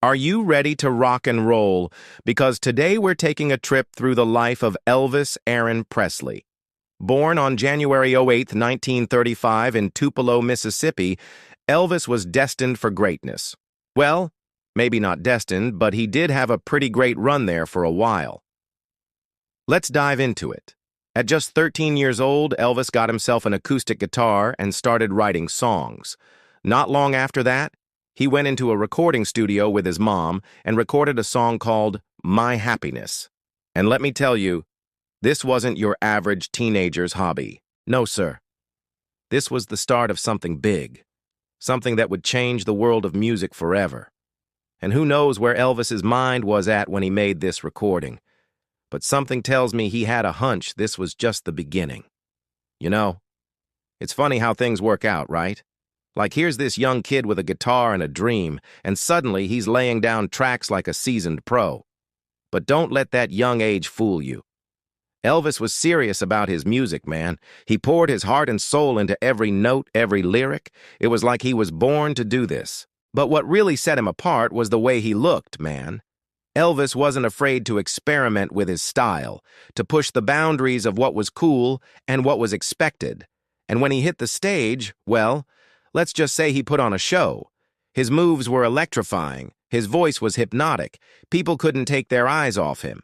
Are you ready to rock and roll? Because today we're taking a trip through the life of Elvis Aaron Presley. Born on January 8, 1935 in Tupelo, Mississippi, Elvis was destined for greatness. Well, maybe not destined, but he did have a pretty great run there for a while. Let's dive into it. At just 13 years old, Elvis got himself an acoustic guitar and started writing songs. Not long after that, he went into a recording studio with his mom and recorded a song called My Happiness. And let me tell you, this wasn't your average teenager's hobby. No, sir. This was the start of something big, something that would change the world of music forever. And who knows where Elvis's mind was at when he made this recording. But something tells me he had a hunch this was just the beginning. You know, it's funny how things work out, right? Like here's this young kid with a guitar and a dream, and suddenly he's laying down tracks like a seasoned pro. But don't let that young age fool you. Elvis was serious about his music, man. He poured his heart and soul into every note, every lyric. It was like he was born to do this. But what really set him apart was the way he looked, man. Elvis wasn't afraid to experiment with his style, to push the boundaries of what was cool and what was expected. And when he hit the stage, well, let's just say he put on a show. His moves were electrifying. His voice was hypnotic. People couldn't take their eyes off him.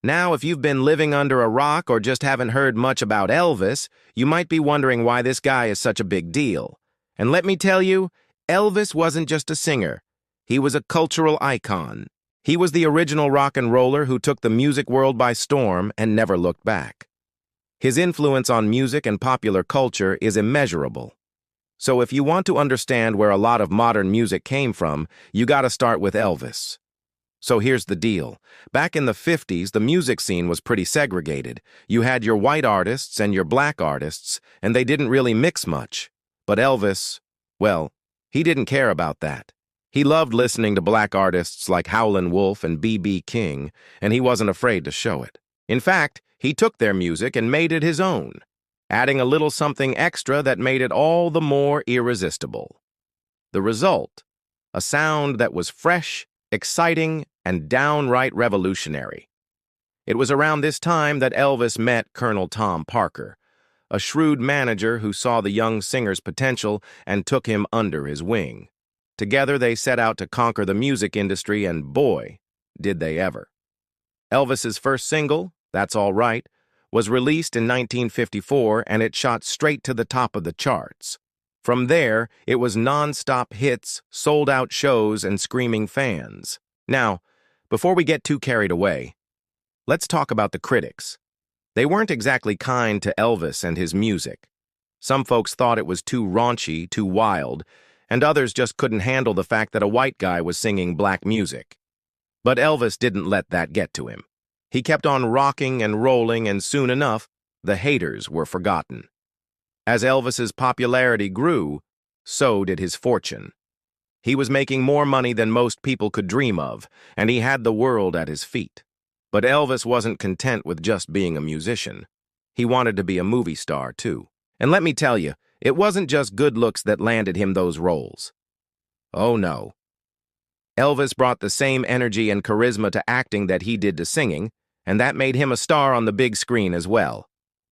Now, if you've been living under a rock or just haven't heard much about Elvis, you might be wondering why this guy is such a big deal. And let me tell you, Elvis wasn't just a singer. He was a cultural icon. He was the original rock and roller who took the music world by storm and never looked back. His influence on music and popular culture is immeasurable. So if you want to understand where a lot of modern music came from, you gotta start with Elvis. So here's the deal. Back in the 50s, the music scene was pretty segregated. You had your white artists and your black artists, and they didn't really mix much. But Elvis, well, he didn't care about that. He loved listening to black artists like Howlin' Wolf and B.B. King, and he wasn't afraid to show it. In fact, he took their music and made it his own, adding a little something extra that made it all the more irresistible. The result, a sound that was fresh, exciting, and downright revolutionary. It was around this time that Elvis met Colonel Tom Parker, a shrewd manager who saw the young singer's potential and took him under his wing. Together they set out to conquer the music industry, and boy, did they ever. Elvis's first single, That's All Right, was released in 1954, and it shot straight to the top of the charts. From there, it was non-stop hits, sold-out shows, and screaming fans. Now, before we get too carried away, let's talk about the critics. They weren't exactly kind to Elvis and his music. Some folks thought it was too raunchy, too wild, and others just couldn't handle the fact that a white guy was singing black music. But Elvis didn't let that get to him. He kept on rocking and rolling, and soon enough, the haters were forgotten. As Elvis's popularity grew, so did his fortune. He was making more money than most people could dream of, and he had the world at his feet. But Elvis wasn't content with just being a musician. He wanted to be a movie star, too. And let me tell you, it wasn't just good looks that landed him those roles. Oh, no. Elvis brought the same energy and charisma to acting that he did to singing, and that made him a star on the big screen as well.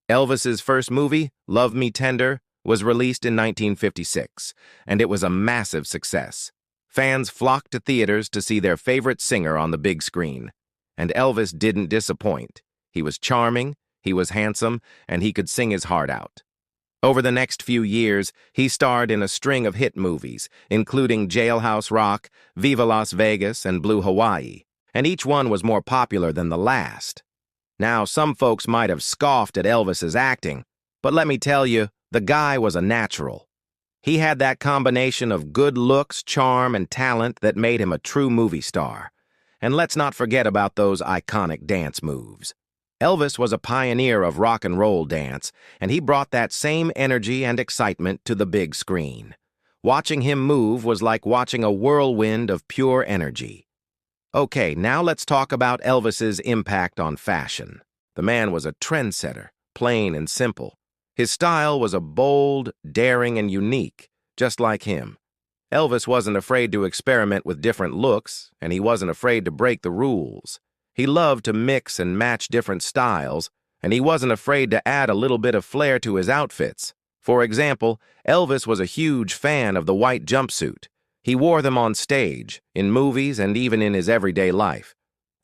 Elvis's first movie, Love Me Tender, was released in 1956, and it was a massive success. Fans flocked to theaters to see their favorite singer on the big screen. And Elvis didn't disappoint. He was charming, he was handsome, and he could sing his heart out. Over the next few years, he starred in a string of hit movies, including Jailhouse Rock, Viva Las Vegas, and Blue Hawaii, and each one was more popular than the last. Now, some folks might have scoffed at Elvis's acting, but let me tell you, the guy was a natural. He had that combination of good looks, charm, and talent that made him a true movie star. And let's not forget about those iconic dance moves. Elvis was a pioneer of rock and roll dance, and he brought that same energy and excitement to the big screen. Watching him move was like watching a whirlwind of pure energy. Okay, now let's talk about Elvis's impact on fashion. The man was a trendsetter, plain and simple. His style was a bold, daring, and unique, just like him. Elvis wasn't afraid to experiment with different looks, and he wasn't afraid to break the rules. He loved to mix and match different styles, and he wasn't afraid to add a little bit of flair to his outfits. For example, Elvis was a huge fan of the white jumpsuit. He wore them on stage, in movies, and even in his everyday life.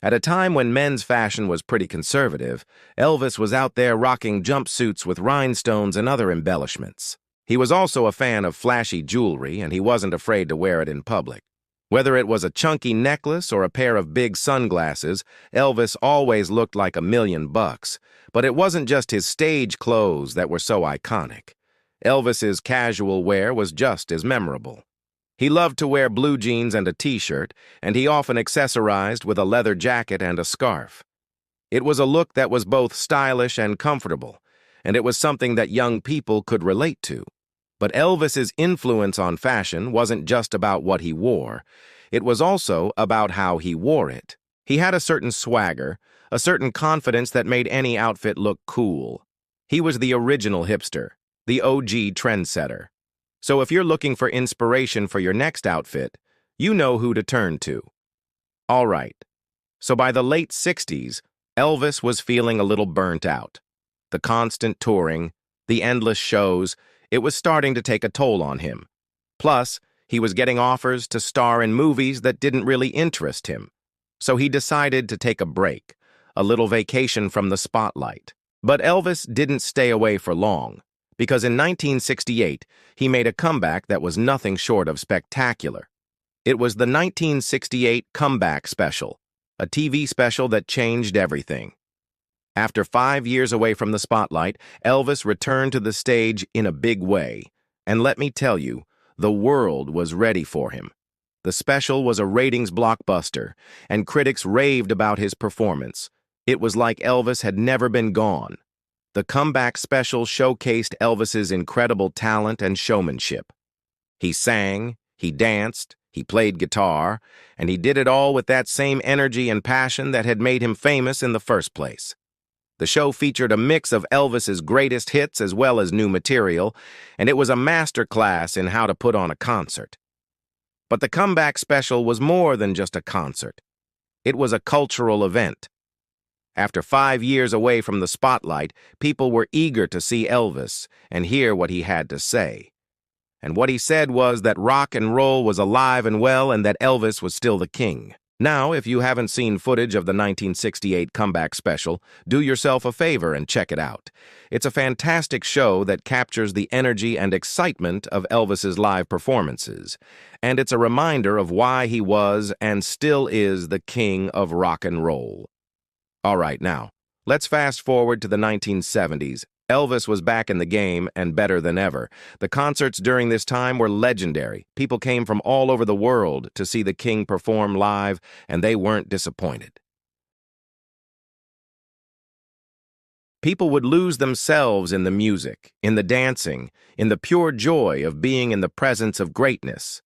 At a time when men's fashion was pretty conservative, Elvis was out there rocking jumpsuits with rhinestones and other embellishments. He was also a fan of flashy jewelry, and he wasn't afraid to wear it in public. Whether it was a chunky necklace or a pair of big sunglasses, Elvis always looked like $1,000,000. But it wasn't just his stage clothes that were so iconic. Elvis's casual wear was just as memorable. He loved to wear blue jeans and a t-shirt, and he often accessorized with a leather jacket and a scarf. It was a look that was both stylish and comfortable, and it was something that young people could relate to. But Elvis's influence on fashion wasn't just about what he wore. It was also about how he wore it. He had a certain swagger, a certain confidence that made any outfit look cool. He was the original hipster, the OG trendsetter. So if you're looking for inspiration for your next outfit, you know who to turn to. All right. So by the late 60s, Elvis was feeling a little burnt out. The constant touring, the endless shows, it was starting to take a toll on him. Plus, he was getting offers to star in movies that didn't really interest him. So he decided to take a break, a little vacation from the spotlight. But Elvis didn't stay away for long, because in 1968, he made a comeback that was nothing short of spectacular. It was the 1968 Comeback Special, a TV special that changed everything. After 5 years away from the spotlight, Elvis returned to the stage in a big way. And let me tell you, the world was ready for him. The special was a ratings blockbuster, and critics raved about his performance. It was like Elvis had never been gone. The Comeback Special showcased Elvis's incredible talent and showmanship. He sang, he danced, he played guitar, and he did it all with that same energy and passion that had made him famous in the first place. The show featured a mix of Elvis's greatest hits as well as new material, and it was a masterclass in how to put on a concert. But the Comeback Special was more than just a concert. It was a cultural event. After 5 years away from the spotlight, people were eager to see Elvis and hear what he had to say. And what he said was that rock and roll was alive and well and that Elvis was still the king. Now, if you haven't seen footage of the 1968 Comeback Special, do yourself a favor and check it out. It's a fantastic show that captures the energy and excitement of Elvis's live performances, and it's a reminder of why he was and still is the king of rock and roll. All right, now, let's fast forward to the 1970s. Elvis was back in the game and better than ever. The concerts during this time were legendary. People came from all over the world to see the king perform live, and they weren't disappointed. People would lose themselves in the music, in the dancing, in the pure joy of being in the presence of greatness.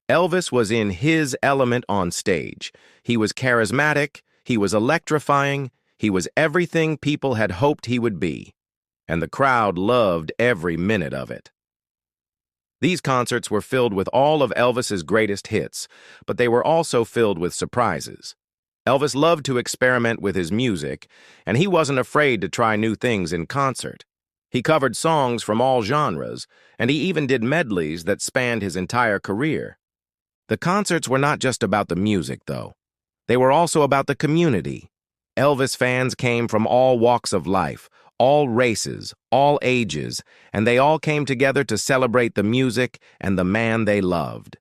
Elvis was in his element on stage. He was charismatic, he was electrifying, he was everything people had hoped he would be. And the crowd loved every minute of it. These concerts were filled with all of Elvis's greatest hits, but they were also filled with surprises. Elvis loved to experiment with his music, and he wasn't afraid to try new things in concert. He covered songs from all genres, and he even did medleys that spanned his entire career. The concerts were not just about the music, though. They were also about the community. Elvis fans came from all walks of life, all races, all ages, and they all came together to celebrate the music and the man they loved.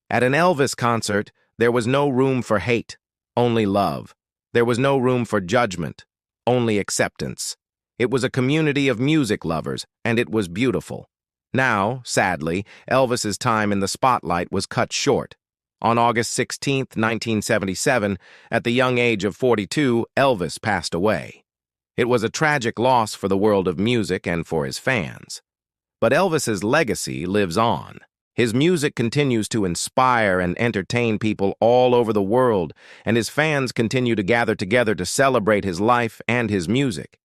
At an Elvis concert, there was no room for hate, only love. There was no room for judgment, only acceptance. It was a community of music lovers, and it was beautiful. Now, sadly, Elvis's time in the spotlight was cut short. On August 16, 1977, at the young age of 42, Elvis passed away. It was a tragic loss for the world of music and for his fans. But Elvis's legacy lives on. His music continues to inspire and entertain people all over the world, and his fans continue to gather together to celebrate his life and his music.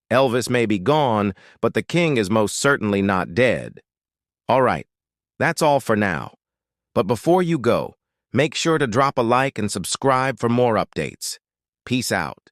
Elvis may be gone, but the king is most certainly not dead. All right, that's all for now. But before you go, make sure to drop a like and subscribe for more updates. Peace out.